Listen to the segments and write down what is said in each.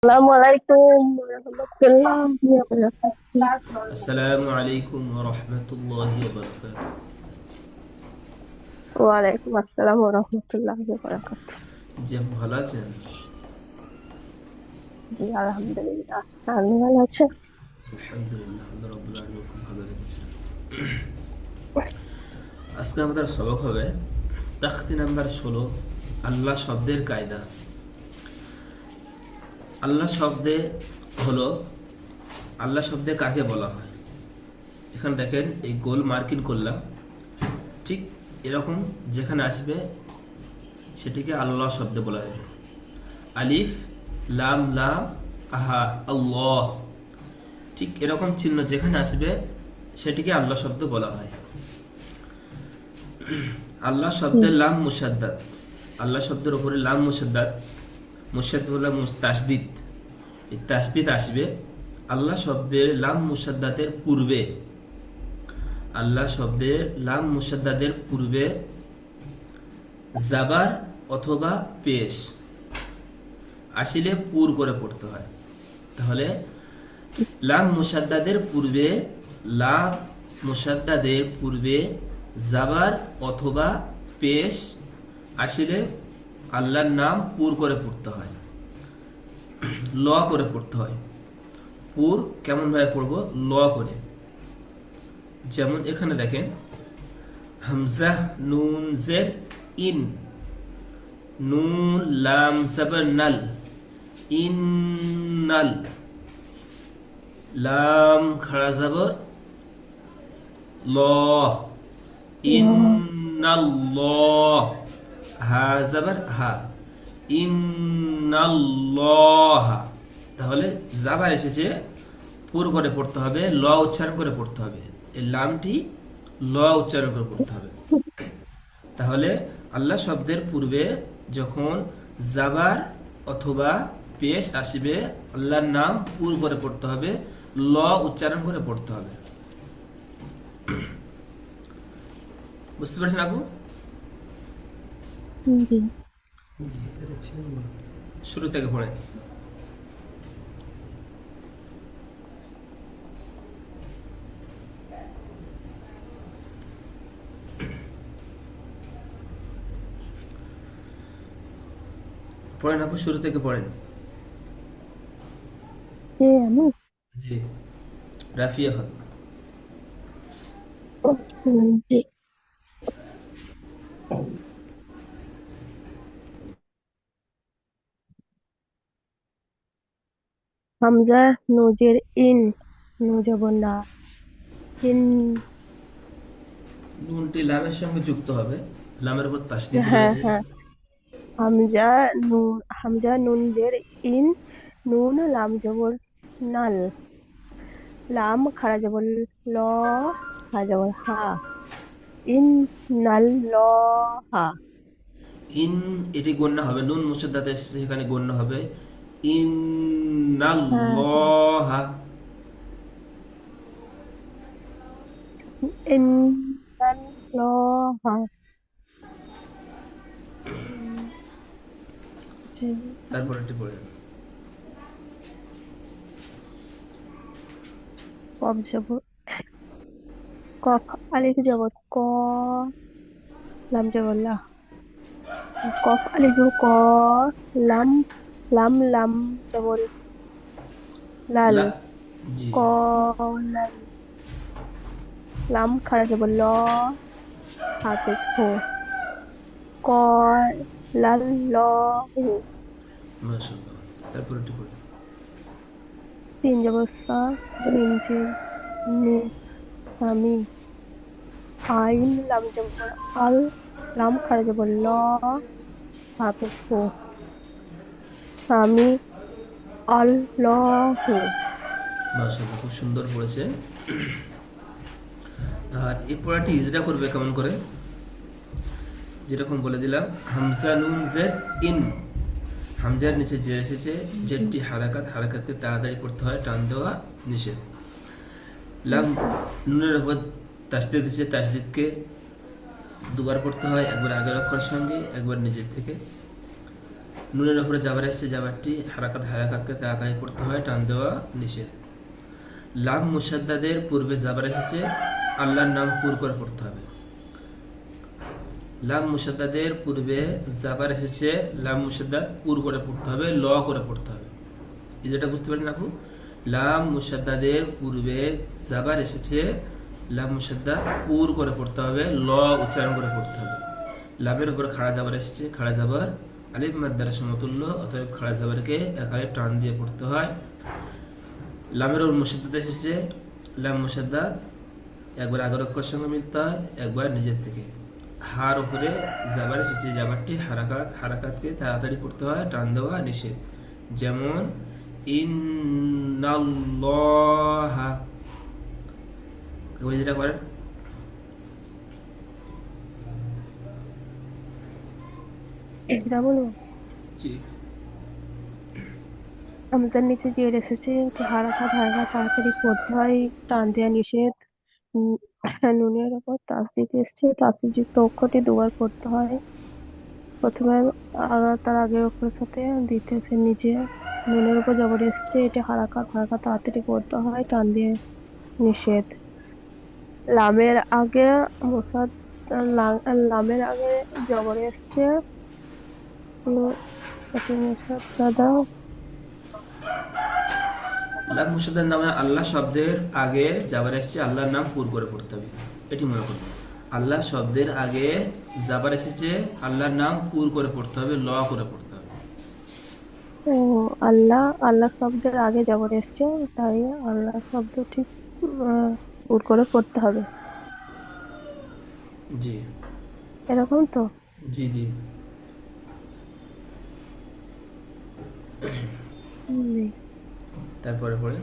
Assalamualaikum warahmatullahi wabarakatuh. আসসালামু আলাইকুম ওয়া রাহমাতুল্লাহি ওয়া বারাকাতুহু। ওয়ালাইকুম আসসালাম warahmatullahi wabarakatuh. জি আপু ভালো আছেন? জি আলহামদুলিল্লাহ। আপনি ভালো আছেন? আলহামদুলিল্লাহ, আল্লাহ রাব্বুল আলামিন খুব ভালো রেখেছেন। আজকে আমাদের সবক হবে তাখতি নাম্বার 16, আল্লাহ শব্দের কায়দা। আল্লাহ শব্দে হলো, আল্লাহ শব্দে কাকে বলা হয়? এখানে দেখেন এই গোল মার্কিং করলাম, ঠিক এরকম যেখানে আসবে সেটিকে আল্লাহ শব্দে বলা হবে। আলিফ লাম লাম আহা আল্লাহ, ঠিক এরকম চিহ্ন যেখানে আসবে সেটিকে আল্লাহ শব্দ বলা হয়। আল্লাহ হুম, শব্দের লাম মুসাদ্দাদ, আল্লাহ শব্দের উপরে লাম মুসাদ্দাদ, মুসাদ্দাদ হলো তাসদিদ, এই তাসদিদ আসবে আল্লাহ শব্দের লাম মুসাদ্দাদের পূর্বে। আল্লাহ শব্দের লাম মুসাদ্দাদের পূর্বে জাবার অথবা পেশ আসিলে পুর করে পড়তে হয়। তাহলে লাম মুসাদ্দাদের পূর্বে, লাম মুসাদ্দাদের পূর্বে জাবার অথবা পেশ আসিলে আল্লাহর নাম পুর করে পড়তে হয়, ল করে পড়তে হয়। পুর কেমন ভাবে পড়বো? ল করে। যেমন এখানে দেখেন হামজা নুন জের ইন, নুন লাম জাবার নাল, ইন্নাল, লাম খাড়া জাবর ল, হুম, ইন্নাল্লাহ, হা জাবার হা, ইন্নাল্লাহ। তাহলে জাবার এসেছে, পুর করে পড়তে হবে, ল উচ্চারণ করে পড়তে হবে। এই লামটি ল উচ্চারণ করে পড়তে হবে। তাহলে আল্লাহ শব্দের পূর্বে যখন জাবার অথবা পেশ আসবে, আল্লাহর নাম পুর করে পড়তে হবে, ল উচ্চারণ করে পড়তে হবে। বুঝতে পারছেন আপু? জি। শুরু থেকে পড়ে। পড়েন আপু, শুরু থেকে পড়েন। কে আমি? জি, রাফিয়া হল। জি। হামজা নুজের ইন, নুজবর না, ইন। নুনটি লামের সঙ্গে যুক্ত হবে, লামের উপর তাসদিদ হ্যাঁ রয়েছে। হ্যাঁ। হামজা নুন, হামজা নুনজের ইন, নুন লাম জবর নাল, লাম খাড়া জবর ল, হা জবর হা, in null law Ha. In, এটি গণ্য হবে, নুন মুসাদ্দাত এসেছে সেখানে গণ্য হবে হ্যাঁ হ্যাঁ। ইন্নাল্লাহা। ইন নাল ল হা। জি। তারপর এটি পড়ে। কফ জবর কফ, আলিফ জবর ক, লাম জবর লা, কফ আলিফ ক, লাম, লাম জবর লাল, লা, জি, ক লাল, লাম খাড়া জবর ল, হাফেজ হো, ক লাল ল হু। মাশাআল্লাহ। তারপর এটি পড়ে। তিন জবর সা, মিম জের নি, সামি, আইন লাম জবর আল, লাম খাড়া জবর ল, হাফেজ হো, সামি আল্লাহু। মাশাআল্লাহ, খুব সুন্দর পড়েছে। আর এই পড়াটি ইজরা করবে কেমন করে? যেরকম বলে দিলাম, হামজা নুন জের ইন, হামজার নিচে যে এসেছে, জেরটি হারাকাত, হারাকাতকে তাড়াতাড়ি পড়তে হয়, টান দেওয়া নিষেধ। লাম নুনের উপর তাসদিদ দিচ্ছে, তাসদিদকে দুবার পড়তে হয়, একবার আগের অক্ষরের সঙ্গে, একবার নিজের থেকে। নুনের উপরে জাবার এসেছে, জাবারটি হারাকাত হারাকাতকে তাড়াতাড়ি পড়তে হয়, টান দেওয়া নিষেধ। লাম মুসাদ্দাদের পূর্বে জাবার এসেছে, আল্লাহর নাম পুর করে পড়তে হবে। লাম মুসাদ্দাদের পূর্বে জাবার এসেছে, লাম মুসাদ্দাদ পুর করে পড়তে হবে, ল করে পড়তে হবে। এই যেটা বুঝতে পারছেন আপু, লাম মুসাদ্দাদের পূর্বে জাবার এসেছে, লাম মুসাদ্দাদ পুর করে পড়তে হবে, ল উচ্চারণ করে পড়তে হবে। লামের উপর খাড়া জাবার এসেছে, খাড়া জাবার আলিফ মাদ্দার সমতুল্য, অতএব খাড়া জাবারকে একালে টান দিয়ে পড়তে হয়। লামের ওপর মুসাদ্দাদ এসেছে, লাম মুসাদ্দাদ একবার আগের অক্ষরের সঙ্গে মিলতে হয়, একবার নিজের থেকে। হার উপরে জাবার এসেছে, জাবারটি হারাকাত হারাকাতকে তাড়াতাড়ি পড়তে হয়, টান দেওয়া নিষেধ। যেমন ইন্নাল্লাহা, এবার যেটা করেন এটা বলবো, জি হামজার নিচে জের এসেছে, এটি হারাকাত হারাকাত তাড়াতাড়ি পড়তে হয়, টান দেওয়া নিষেধ। উম, নুনের ওপর তাসদিদ এসছে, তাসদিদ যুক্ত অক্ষরটি দুবার পড়তে হয়। প্রথমে তার আগের অক্ষরের সাথে দ্বিতীয় সে নিচে। নুনের উপর জবর এসছে, এটি হারাকাত হারাকাত তাড়াতাড়ি পড়তে হয়, টান দিয়ে নিষেধ। লামের আগে মোসাদ লামের আগে জবর এসছে, এটি মোসাদ্দাদা। লাম মুসাদ্দাদ নামে আল্লাহ শব্দের আগে জাবার এসেছে, আল্লাহর নাম পুর করে পড়তে হবে, এটি মনে করুন। আল্লাহ শব্দের আগে জাবার এসেছে, আল্লাহর নাম পুর করে পড়তে হবে, ল করে পড়তে হবে। ও, আল্লাহ আল্লাহ শব্দের আগে জবর এসছে, তাই আল্লাহ শব্দ ঠিক উর করে পড়তে হবে, জি এরকম তো। জি জি। হুম। তারপরে পড়ে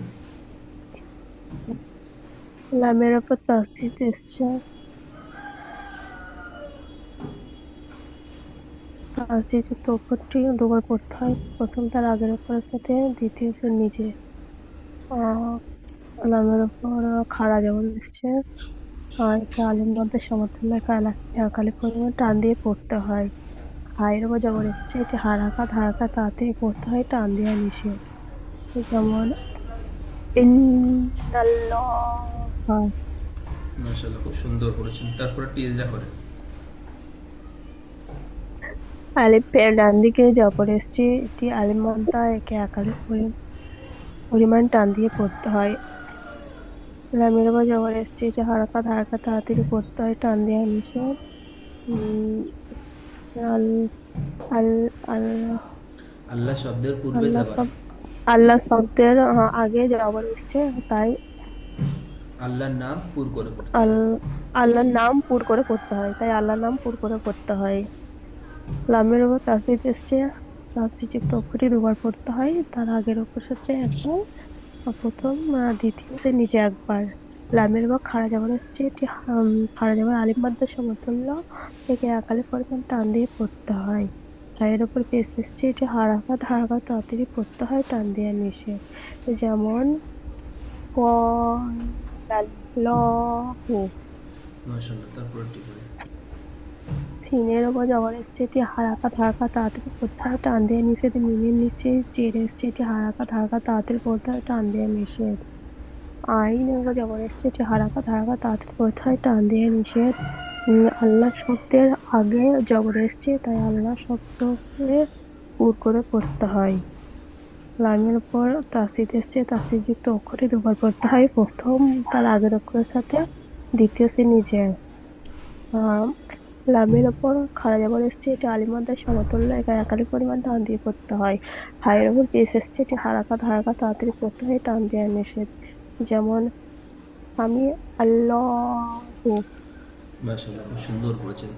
লামের ওপর তাসদিদ এসছে, তাসদিদ যুক্ত অক্ষরটি দুবার পড়তে হয়। প্রথম তার আগের অক্ষরের সাথে, দ্বিতীয় সে নিচে। আহ লামের ওপর খাড়া জবর এসছে, আর একে আলিম মধ্যে সমতুল্য একালে পরিমাণ টান দিয়ে পড়তে হয়। হায়ের উপর জবর এসছে, এটি হারাকাত হারাকাত তাড়াতাড়ি পড়তে হয়, টান দেওয়া নিষেধ। যেমন ইন্নাল্লাহ। মাশাআল্লাহ, খুব সুন্দর পড়েছেন। তারপরে টিএসটা করেন। আলিফের ডান দিকে জবর এসছে, এটি আলিম মধ্যে একে একালে পরিমাণ টান দিয়ে পড়তে হয়। লামের উপর জবর এসছে, এটি হারাকাত হারাকাত তাড়াতাড়ি পড়তে হয়, টান দেওয়া নিষেধ। উম, আল আল আল্লাহ আল্লাহ শব্দের পূর্বে আল্লাহ জাবার, শব্দ আল্লাহ শব্দের আগে জবর এসছে, তাই আল্লাহর নাম পুর করে পড়তে হয়। আল্লাহর নাম পুর করে পড়তে হয়, তাই আল্লাহর নাম পুর করে পড়তে হয়। লামের উপর তাসদিদ এসছে, তাসদিদ যুক্ত অক্ষরটি দুবার পড়তে হয়, তার আগের অক্ষর হচ্ছে একবার, আর প্রথম দ্বিতীয় সে নিচে একবার। লামের উপর খাড়া জবর এসছে, এটি খাড়া জবর আলিফ মাদ্দার সমতুল্য, একে একালে পরিমাণ টান দিয়ে পড়তে হয়। এর উপর পেশ এসছে, এটি হারাকাত হারাকাত তাড়াতাড়ি পড়তে হয়, টান দেওয়া নিষেধ। যেমন কলাল্লাহু। মাশাআল্লাহ, তারপরে টি করেন। সিনের ওপর জবর এসছে, এটি হারাকাত হারাকাত তাড়াতাড়ি পড়তে হয়, টান দেওয়া নিষেধ। মিমের নিচে জের এসছে, এটি হারাকাত হারাকাত তাড়াতাড়ি পড়তে হয়, টান দেওয়া নিষেধ। আইনের উপর জবর এসছে, এটি হারাকাত হারাকাত তাড়াতাড়ি পড়তে হয়, টান দেওয়া নিষেধ। আল্লাহ শব্দের আগে জবর এসছে, তাই আল্লাহ শব্দকে পুর করে পড়তে হয়। লামের উপর তাসদিদ এসছে, তাসদিদ যুক্ত অক্ষরটি দুবার পড়তে হয়। প্রথম তার আগের অক্ষরের সাথে, দ্বিতীয় সে নিচে। আহ লামের ওপর খাড়া জবর এসছে, এটি আলিফ মাদ্দার সমতুল্য, একাধিক পরিমাণ টান দিয়ে পড়তে হয়। হায়ের ওপর পেশ এসছে, এটি হারাকাত হারাকাত তাড়াতাড়ি পড়তে হয়, টান দেওয়া নিষেধ। যেমন সামি আল্লাহু। মাশাআল্লাহ, খুব সুন্দর পড়েছেন।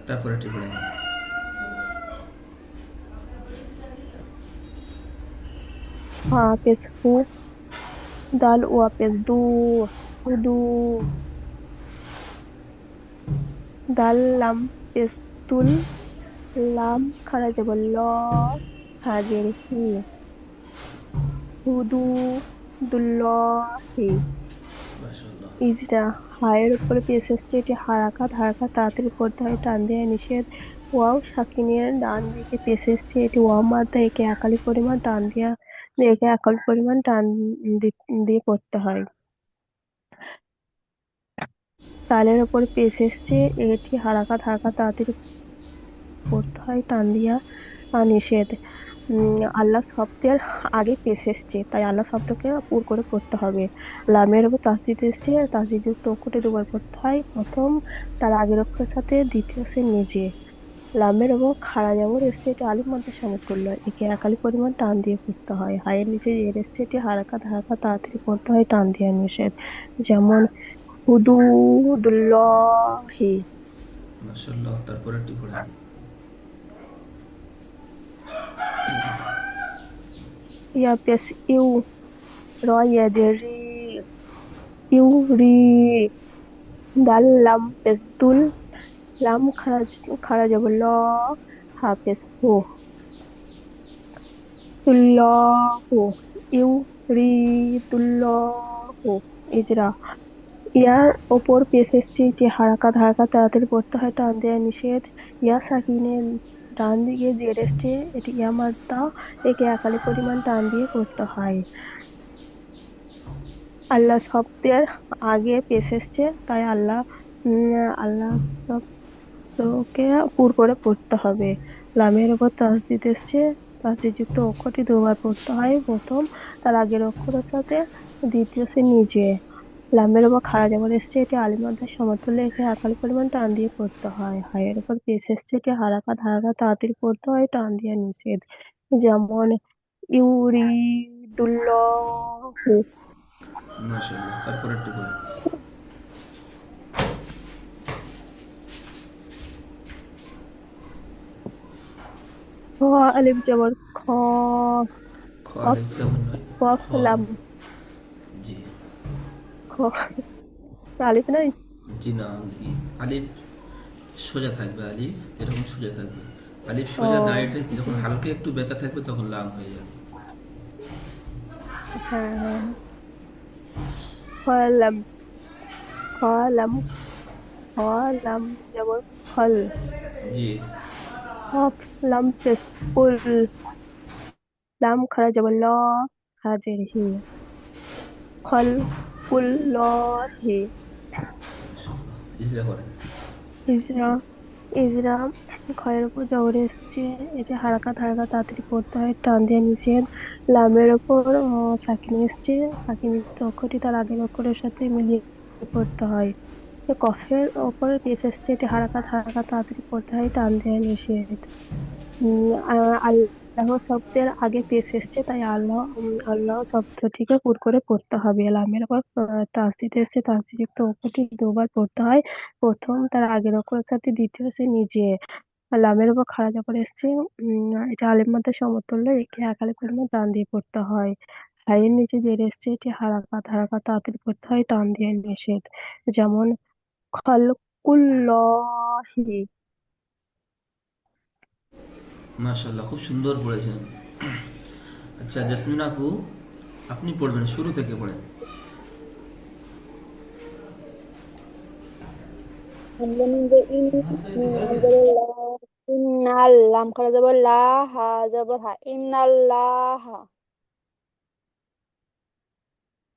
তারপরে টি করেন। হা পেশ হু, দাল ওয়া পেশ দু, হুদু। দাল লাম পেশ তুল, লাম খাড়া জবর ল, হাজের হি, হুদু দুল্লাহি। মাশাআল্লাহ, ইজরা, হায়ের উপরে পেশ এসছে, এটি হারাকাত হারাকাত তাড়াতাড়ি পড়তে হয়, টান দেওয়া নিষেধ। ওয়াও সাকিনের ডান দিকে পেশ এসছে, এটি ওয়াও মাত্রা, একে একালি পরিমাণ টান দিয়া একে একালি পরিমাণ টান দিয়ে পড়তে হয়। তালের ওপর পেশ এসছে, এটি হারাকাত হারাকাত তাড়াতাড়ি পড়তে হয় টান দিয়া নিষেধ। আল্লাহ শব্দের আগে পেশ এসছে, তাই আল্লাহ শব্দকে পুর করে পড়তে হবে। লামের উপর তাসদিদ এসছে, তাসদিদ যুক্ত অক্ষরটি দুবার পড়তে হয়, প্রথম তার আগের অক্ষরের সাথে দ্বিতীয় সে নিজে। লামের এবং খাড়া জবর এসছে, এটি আলিফ মাদ্রার সমতুল্য, একে একালি পরিমাণ টান দিয়ে পড়তে হয়। হায়ের নিচে জের এসছে, এটি হারাকাত হারাকাত তাড়াতাড়ি পড়তে হয় টান দিয়ে নিষেধ। যেমন হুদুদুল্লাহি। মাশাআল্লাহ, তারপরেরটি পড়েন। ইয়া পেশ ইউ, র ইয়াজেরি, ইউরি, দাল লাম পেশ দুল, লাম খারাজ খারাজ ল, হাফেজ হু, তুল্লাহু, ইউরিদুল্লাহু, ইজরা। ইয়ার ওপর পেশ এসছে, এটি হারাকাত হারাকাত তাড়াতাড়ি পড়তে হয় টান দেয়া নিষেধ। ইয়া সাকিনের ডান দিকে জের এসছে, এটি ইয়া মাদ্দা, একে একালি পরিমাণ টান দিয়ে পড়তে হয়। আল্লাহ শব্দের আগে পেশ এসছে, তাই আল্লাহ শব্দকে পুর করে পড়তে হবে। লামের উপর তাসদিদ এসছে, তাসদিদ যুক্ত অক্ষরটি দুবার পড়তে হয়, প্রথম তার আগের অক্ষরের সাথে দ্বিতীয় সে নিজে। লামের উপর খাড়া জবর এসছে, এটি আলিফ মাদ্রার সমতুল্য, একে একালি পরিমাণ টান দিয়ে পড়তে হয়। হায়ের উপর পেশ এসছে, এটি হারাকাত হারাকাত তাড়াতাড়ি পড়তে হয় টান দিয়ে নিষেধ। যেমন ইউরিদুল্লাহু। মাশাআল্লাহ, তারপরেরটি পড়েন। খ আলিফ জবর খ, খ কফ, আলিফ যেমন নয়, খ। কফ লাম। জি। খ আলিফ নাই। জি না, আলিফ সোজা থাকবে, আলিফ এরকম সোজা থাকবে। আলিফ সোজা ও দাঁড়িয়ে যখন হালকা একটু বেঁকা থাকবে তখন লাম হয়ে যাবে। হ্যাঁ হ্যাঁ। খলাম, খলাম, খলাম জবর খল, জি। কফ লাম পেশ উল, লাম খারা জবর ল, খারা জের হি, খল কুল ল হি। মাশাআল্লাহ, ইজরা করেন। ইজরা, ইজরা খয়ের উপর জবর এসছে, এটি হারাকাত হারাকাত তাড়াতাড়ি পড়তে হয় টান দিয়ে নিষেধ। লামের উপর সাকিন এসছে, সাকিন যুক্ত অক্ষরটি তার আগের অক্ষরের সাথে মিলিয়ে পড়তে হয়। কফের ওপরে পেশ এসছে, এটি হারাকাত হারাকাত তাড়াতাড়ি পড়তে হয় টান দিয়ে নিষেধ। আল্লাহ শব্দের আগে পেশ এসছে, তাই আল্লাহ শব্দটিকে পুর করে পড়তে হবে। লামের পর তাসদিদ এসছে, তাসদিদ যুক্ত অক্ষরটি দুবার পড়তে হয়, প্রথম তার আগের অক্ষরের সাথে দ্বিতীয় সে নিজে। লামের উপর খাড়া জবর এসছে, এটা আলিফ মাদ্রার সমতুল্য, একে একালি পরিমাণ টান দিয়ে পড়তে হয়। হাইয়ের নিচে জের এসছে, এটি হারাকাত হারাকাত তাড়াতাড়ি পড়তে হয় টান দিয়ে নিষেধ। যেমন খালকুল্লাহি। মাশাআল্লাহ, খুব সুন্দর পড়েছেন। আচ্ছা জাসমিন আপু, আপনি পড়বেন, শুরু থেকে পড়েন। হামজামিনদের ইন্নাল লাম খারা যাবর লা, হা যাবর হা, ইন্নাল্লাহা।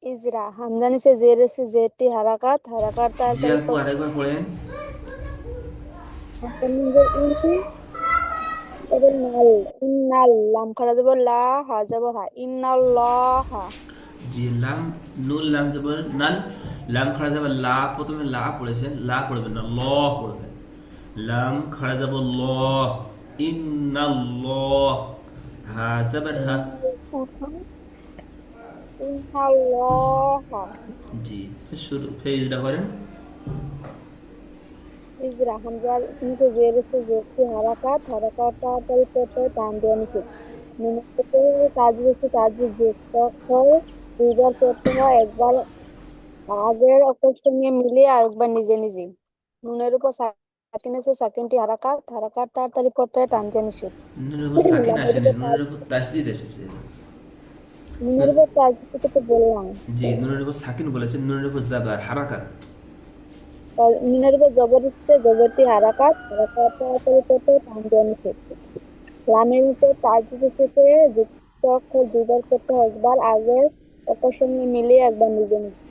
ইজরা হামজা নিচে জের এসে জেরটি হারাকাত হারাকাত জি তাড়াতাড়ি আপু, আরেকবার পড়েন। হামজামিনদের যাবর নাল, ইন্নাল লাম খারা যাবর লা, হা যাবর হা, ইন্নাল্লাহা। জি, লাম, নুন লাম যাবার নাল, লাম খাড়া যাবার লা, প্রথমে লা পড়েছেন, লা পড়বেন না, ল পড়বেন। লাম খাড়া যাব ল, ইন্নাল্লাহ। হা যাবার হা। ইন্নাল্লাহা। জি, শুরু ফেজরা করেন। ইজরা হামজার নিচে জের এসে জেরটি হারাকাত হারাকাত তাড়াতাড়ি পড়তে টান দেওয়া নিষেধ। মিনাতে তাজবির এসে তাজবির যুক্ত হয়, দুইবার পড়তে হয়, একবার আগের অক্ষর সঙ্গে মিলিয়ে আর একবার নিজে নিজে। নুনের উপর সাকিন এসে সাকিনটি হারাকাত হারাকাত তাড়াতাড়ি পড়তে হয় টান দেওয়া নিষেধ। নুনের উপর সাকিন লামের আসেনি, উপর নুনের উপর তাসদিদ এসেছে। নুনের নুন- উপর তাজবির তো বললাম। জি, নুনের উপর সাকিন বলেছেন, নুনের উপর জাবার হারাকাত। মিনের উপর জবর এসেছে, জবরটি হারাকাত, হারাকাত তাড়াতাড়ি করতে হয়, টান দিয়ে নিষেধ। লামের উপর তাজদিদ এসেছে, যুক্ত অক্ষর দুইবার করতে হয়, একবার আগের অক্ষর সঙ্গে মিলিয়ে একবার নিজে নিজে।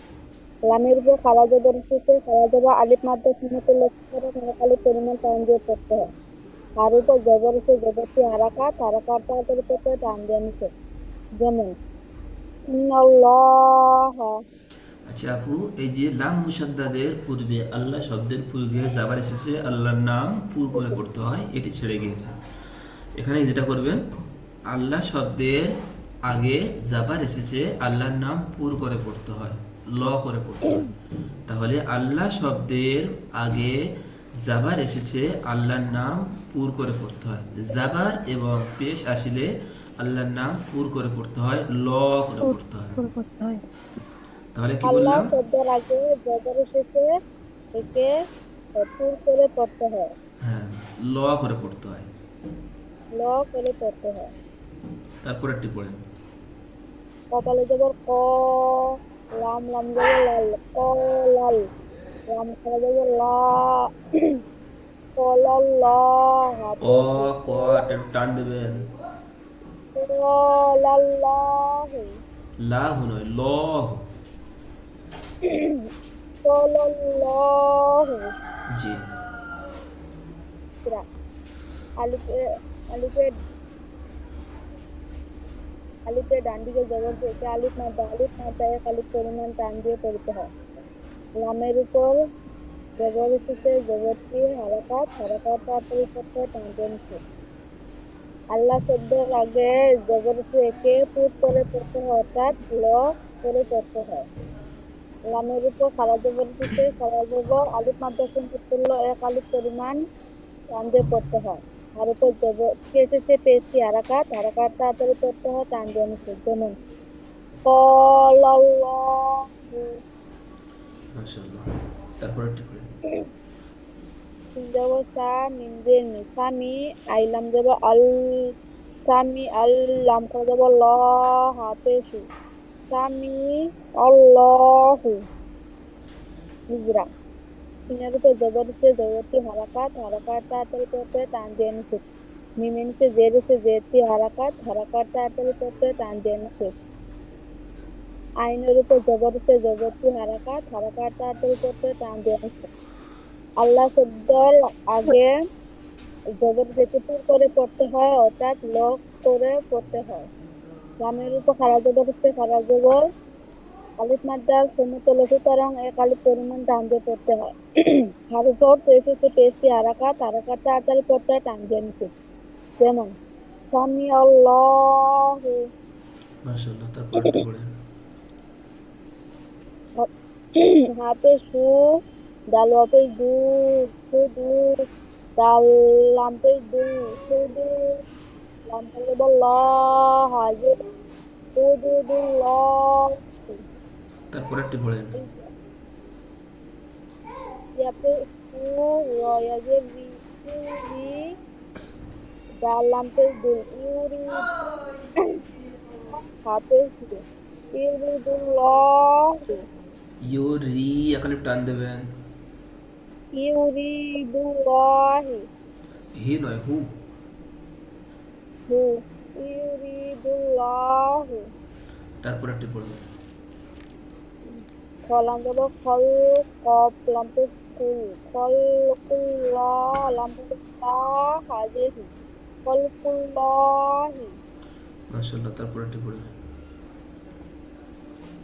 লামের উপর খাড়া জবর এসেছে, খাড়া জবর আলিফ মাদ্দা শূন্যতে লক্ষ্য করে খালি পরিমাণ টান দিয়ে পড়তে হয়। তার উপর জবর এসে জবরটি হারাকাত, হারাকাত তাড়াতাড়ি করতে হয়, টান দিয়ে নিষেধ। যেমন ইন্নাল্লাহ, আচ্ছা আপু, এই যে লাম মুসাদ্দাদের পূর্বে আল্লাহ শব্দের পূর্বে যাবার এসেছে, আল্লাহর নাম পুর করে পড়তে হয়, এটি ছেড়ে গিয়েছে। এখানে যেটা করবেন, আল্লাহ শব্দের আগে যাবার এসেছে, আল্লাহর নাম পুর করে পড়তে হয়, ল করে পড়তে হয়। তাহলে আল্লাহ শব্দের আগে যাবার এসেছে, আল্লাহর নাম পুর করে পড়তে হয়। যাবার এবং পেশ আসিলে আল্লাহর নাম পুর করে পড়তে হয়, ল করে পুর পড়তে হয়। করে করতে হয়। তাহলে কি আল্লাহ বললাম? শব্দের আগে জবর এসেছে, একে পুর করে পড়তে হয়, হ্যাঁ, ল করে পড়তে হয়। ল করে পড়তে হয়। তারপর একটি পড়েন। কপালে জবর ক, লাম লাম জবর লাল, ক লাল, লাম খারা জবর লা, কলাল্লাহ, অ হাফেজ, ক একটু টান দেবেন। কলাল্লাহ, লাহু নয়, লহ। কলাল্লাহ। জি। আলিফে আলিফে আলিফে ডান দিকে জবর পেয়েছে, আলিফ মাদ্দা এক আলিফ পরিমাণ টান দিয়ে পড়তে হয়। লামের উপর জবর এসেছে, জবরটি হারাকাত, হারাকাত তাড়াতাড়ি করতে হয়, টান দিয়ে নিষেধ। আল্লাহ শব্দের আগে জবর এসে একে পুট করে পড়তে হয়, অর্থাৎ ল করে পড়তে হয়। লামের উপর খাড়া জবর এসেছে, খাড়া জবর আলিফ মাদ্দা তুল্য এক আলিফ পরিমাণ টান দিয়ে পড়তে হয়। আর উপর জবর এসেছে, পেয়েছি হারাকাত, হারাকাত তাড়াতাড়ি করতে হয়, টান দিয়ে নিষেধ। যেমন কলাল্লাহু, মাশাআল্লাহ। তারপর একটি পড়েন। সিন জবর সা, মিম দিয়ে মি, সামি, আইলাম জবর আল, সামি আল, লাম খাড়া জবর ল, হাফেজু, সামি আল্লাহু। ইজরা, সিনের উপর জবর এসে জবরটি হারাকাত, হারাকাত তাড়াতাড়ি করতে হয়, টান দিয়ে নিষেধ। মিমের নিচে জের এসে জেরটি হারাকাত, হারাকাত তাড়াতাড়ি করতে হয়, টান দিয়ে নিষেধ। আইনের উপর জবর এসে জবরটি হারাকাত, হারাকাত তাড়াতাড়ি করতে হয়, টান দিয়ে নিষেধ। আল্লাহ শব্দের আগে জবর যেতে পুর করে পড়তে হয়, অর্থাৎ ল করে পড়তে হয়। লামের উপর খাড়া জবর এসে খাড়া জবর আলিফ মাদ্দার সমতুল্য সুতরাং এক আলিফ পরিমাণ টান দিয়ে পড়তে হয়। আর উপর পেশ এসে পেশটি হারাকাত, হারাকাত তাড়াতাড়ি পড়তে হয়, টান দিয়ে নিষেধ। যেমন সামি আল্লাহু, মাশাআল্লাহ। তারপর একটি পড়েন। হাফেজ সু, দাল হাফেজ দু, সুদু, দাল লাম পেশ দু, সুদু, লাম পেশ বল্লাহ, হাজির, সুদুদুল্লাহ। তারপর একটি পড়েন। ইয়াপে সু, রয়াজের রি, ইউরি, দাল লাম পেশ দুল, ইউরি, হাফেজ দু, ইউরিদুল্লাহ, ইউ রি এখানে টান দেবেন। ইউরিদুল্লাহ, হি নয়, হু। হু, ইউরিদুল্লাহ। তারপর একটি পড়বেন। খলাম যাব খল, কপ লাম্পে কুল, খল কুল্লাহ, লাম্পে হাজিহি, খল কুল্লাহি। মাশাআল্লাহ। তারপর একটি পড়বেন।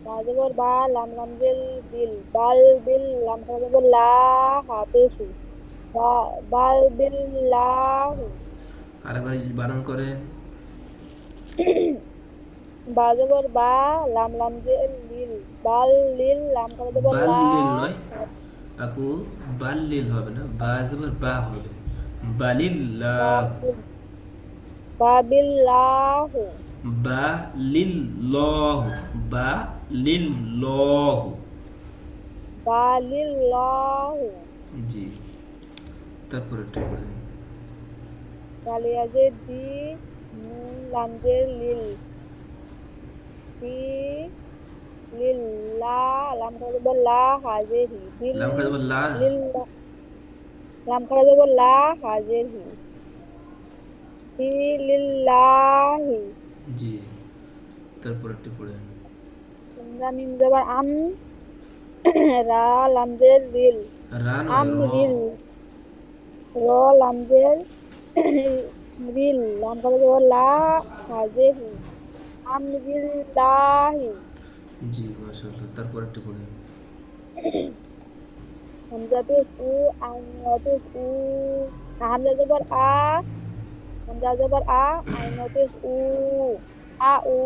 বাজবর বা, লাম লাম জেল বিল, বাল বিল, লাম খাজবর লা, হাফেসু, বাল বিল লাহু। আরেকবার বানান করেন। বাজবর বা, লাম লাম জেল লিল, বাল লিল, লাম খাজবর লা, বাল্লিল নয় আপু, বাল্লিল হবে না, বা জবর বা হবে, বালিল্লাহ। বাবিল্লাহু, বা লিল্লাহ, বা লিল্লাহ। বালিল্লাহু। জি। তারপর একটি পড়েন। কালিয়াজের দি, নুন লামজের লিল, দি লিল, লা লাম খারা যাব লা হাজের হি দিল লাম খাজা লা। লিল্লাহ লাম খারা যাব লা হাজের হি হি লিল্লাহি জি, তারপর একটু পড়েন। আমরা মিম যাবার আম রা লামজের রিল রা নয়, আম র। রিল র লামজের রিল লাম খারা যাব লা হাজের হি আমরিল্লাহি জি, মাশাআল্লাহ, তারপর একটু পড়েন। হামজাতুল উ আইনাতুল উ হামজা যাবার আ হামজা যাবার আইনাতুল উ উ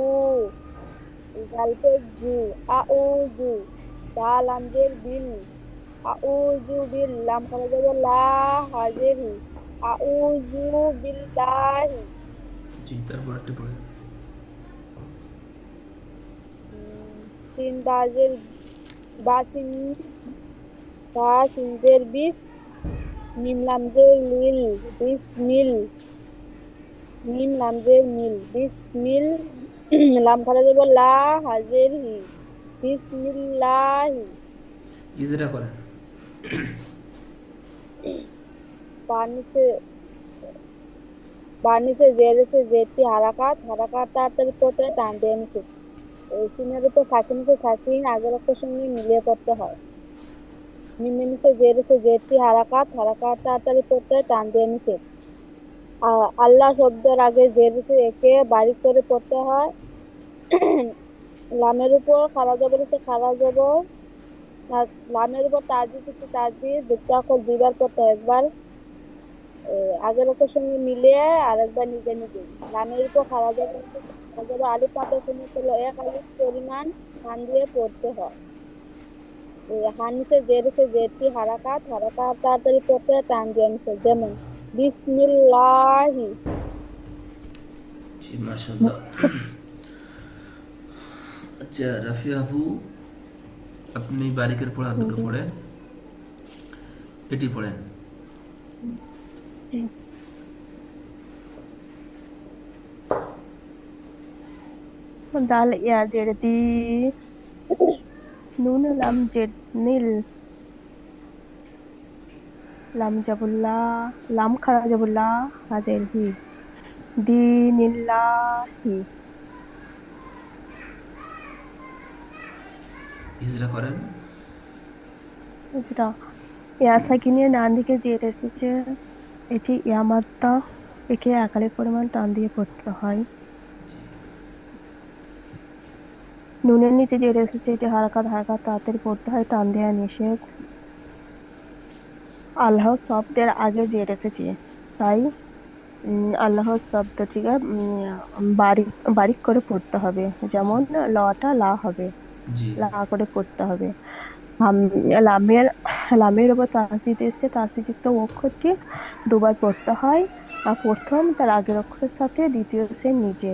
জালপের জু উ জু বা লামজের বিল উ জু বিল লাম খারা যাবার লা হাজের হি উ জু বিল্লাহি জি, তারপর একটু পড়েন। সিন বাজের বা সিন বা সিনজের বিস মিম লামজের লিল বিসমিল মিম লামজের মিল বিসমিল লাম খারা যাব লা হাজের হি বিসমিল্লাহি ইজরা করেন। বানিসে বানিসে জেরেছে জেরটি হারাকাত হারাকাত তাড়াতাড়ি পড়তে টান দিয়ে নিচে সিনের উপর সাকিন আগের অক্ষরের সঙ্গে মিলিয়ে পড়তে হয় মিমে নিচে জেরেছে জেরটি হারাকাত হারাকাত তাড়াতাড়ি পড়তে টান দিয়ে নিচে আল্লাহ শব্দের আগে জেরেছে একে বারিক করে পড়তে হয় লামের উপর খাড়া জবর এসে খাড়া জবর আর লামের উপর তাজি কিছু তাজি দুটো অক্ষর দুইবার পড়তে হয় একবার আগের অক্ষরের সঙ্গে মিলিয়ে আর একবার নিজে নিজে লামের উপর খাড়া জবর আলিফ পাতের সঙ্গে হলো এক আলিফ পরিমাণ টান দিয়ে পড়তে হয় হানিসে জেরেছে জেরটি হারাকাত হারাকাত তাড়াতাড়ি পড়তে হয় টান দিয়ে নিছে যেমন বিসমিল্লাহি জি, মাশাআল্লাহ। আচ্ছা, রাফি আপু, আপনি বারিকের পড়া দুটো পড়েন, এটি পড়েন। দাল ইয়া জের দি নুন লাম জের নীল লাম জাবুল্লা লাম খারা জাবুল্লা হাজের হি দিনিল্লাহি হিজরা করেন। এটা ইয়া সাকিনের ডান দিকে জের এসেছে এটি ইয়া মাত্রা একে একালিক পরিমাণ টান দিয়ে পড়তে হয় নুনের নিচে জের এসেছে এটি হারাকাত হারাকাত তাড়াতাড়ি পড়তে হয় টান দেওয়া নিষেধ আল্লাহ শব্দের আগে জের এসেছে তাই আল্লাহ শব্দটিকে বারিক বারিক করে পড়তে হবে যেমন লটা লা হবে জি, লা করে পড়তে হবে লামের লামের উপর তাসদিদ এসছে তাসদিদযুক্ত অক্ষরটি দুবার পড়তে হয় আর প্রথম তার আগের অক্ষরের সাথে দ্বিতীয় সে নিচে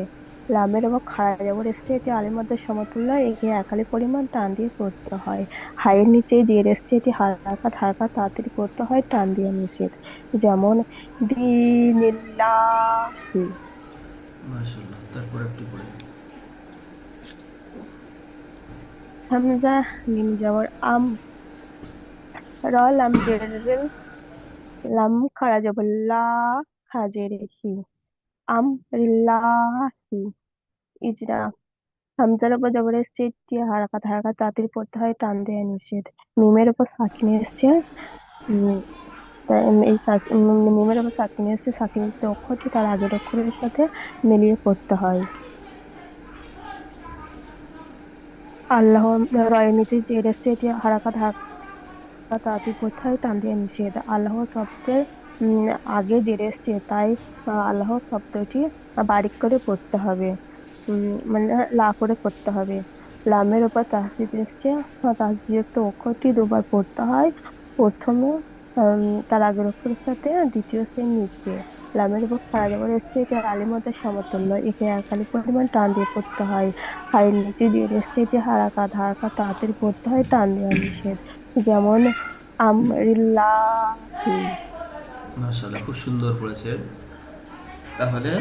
লামের উপর খাড়া জবর এসছে এটি আলিফ মাদ্দার সমতুল্য একে একালি পরিমাণ টান দিয়ে পড়তে হয় হায়ের নিচে জের এসছে এটি হারাকাত হারাকাত তাড়াতাড়ি পড়তে হয় টান দিয়ে নিষেধ যেমন দিনিল্লাহি মাশাআল্লাহ, তারপর একটু পড়েন। হামজা মিম জবর আম র লাম জের রিল লাম খাড়া জবর লা হাজের হি আমরিল্লাহি ইজরা হামজার উপর জবর এসছে এটি হারাকাত হারাকাত তাড়াতাড়ি পড়তে হয় টান দেয়া নিষেধ মিমের উপর সাকিন এসছে উম, তাই মিমের উপর সাকিন এসছে সাকিন অক্ষরটি তার আগের অক্ষরের সাথে মিলিয়ে পড়তে হয় আল্লাহ রয়ের নিচে জের এসছে এটি হারাকাত হারাকাত তাড়াতাড়ি পড়তে হয় টান দেয়া নিষেধ আল্লাহ শব্দের আগে জের এসছে তাই আল্লাহ শব্দটি বারিক করে পড়তে হবে মানে লা করে পড়তে হবে লামের উপর তাসদিদ এসছে তাসদিদযুক্ত অক্ষরটি দুবার পড়তে হয় প্রথমে তার আগের অক্ষরের সাথে দ্বিতীয় শ্রেণীর নিচে লামের উপর খাড়া জবর এসছে এটা আলিফ মাদ্দার সমতুল্য একে একালি পরিমাণ টান দিয়ে পড়তে হয় হায়ের নিচে দিয়ে এসছে এটি হারাকাত হারাকাত তাড়াতাড়ি পড়তে হয় টান দেওয়া নিষেধ যেমন আমরিল্লাহি মাশাআল্লাহ, খুব সুন্দর পড়েছেন। তাহলে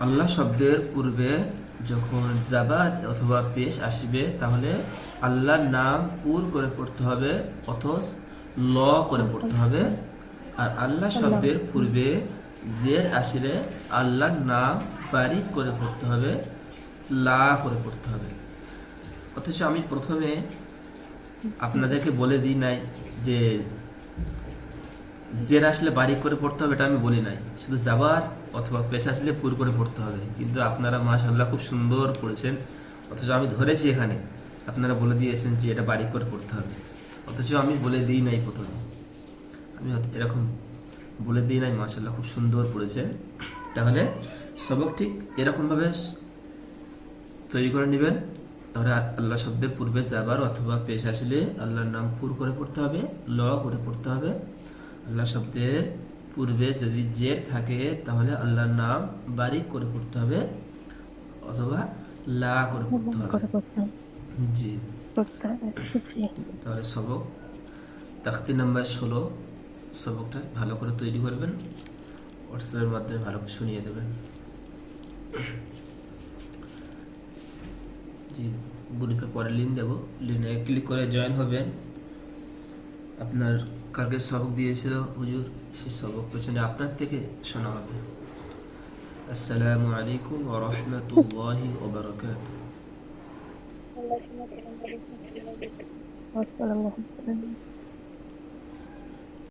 আল্লাহ শব্দের পূর্বে যখন জাবার অথবা পেশ আসবে তাহলে আল্লাহর নাম পুর করে পড়তে হবে অথচ ল করে পড়তে হবে। আর আল্লাহ শব্দের পূর্বে জের আসলে আল্লাহর নাম বারিক করে পড়তে হবে, লা করে পড়তে হবে। অথচ আমি প্রথমে আপনাদেরকে বলে দিই নাই যে জের আসলে বারিক করে পড়তে হবে, এটা আমি বলি নাই। শুধু জাবার অথবা পেশ আসলে পুর করে পড়তে হবে, কিন্তু আপনারা মাশাআল্লাহ খুব সুন্দর পড়েছেন। অথচ আমি ধরেছি এখানে, আপনারা বলে দিয়েছেন যে এটা বারিক করে পড়তে হবে, অথচ আমি বলে দিই নাই প্রথমে। আমি এরকম বলে দিই নাই। মাশাআল্লাহ খুব সুন্দর পড়েছেন। তাহলে সবক ঠিক এরকমভাবে তৈরি করে নেবেন। তাহলে আল্লাহ শব্দের পূর্বে জাবার অথবা পেশ আসলে আল্লাহর নাম পুর করে পড়তে হবে, ল করে পড়তে হবে। আল্লাহ শব্দের পূর্বে যদি জের থাকে তাহলে আল্লাহর নাম বারিক করে পড়তে হবে অথবা লা করে পড়তে হবে। করে করতে হবে। জি, করতে হবে। জি। তাহলে সবক তাখতি নাম্বার 16 সবকটা ভালো করে তৈরি করবেন, হোয়াটসঅ্যাপের মাধ্যমে ভালো করে শুনিয়ে দেবেন। জি, গ্রুপে পরে লিঙ্ক দেবো, লিঙ্কে ক্লিক করে জয়েন হবেন। আপনার কালকে সবক দিয়েছিল হুজুর, সেই সবক পেছনে আপনার থেকে শোনা হবে। আসসালামু আলাইকুম ওয়া রাহমাতুল্লাহি ওয়া বারাকাতুহু। আল্লাহ সুবহানাহু ওয়া তাআলা আসসালামু আলাইকুম।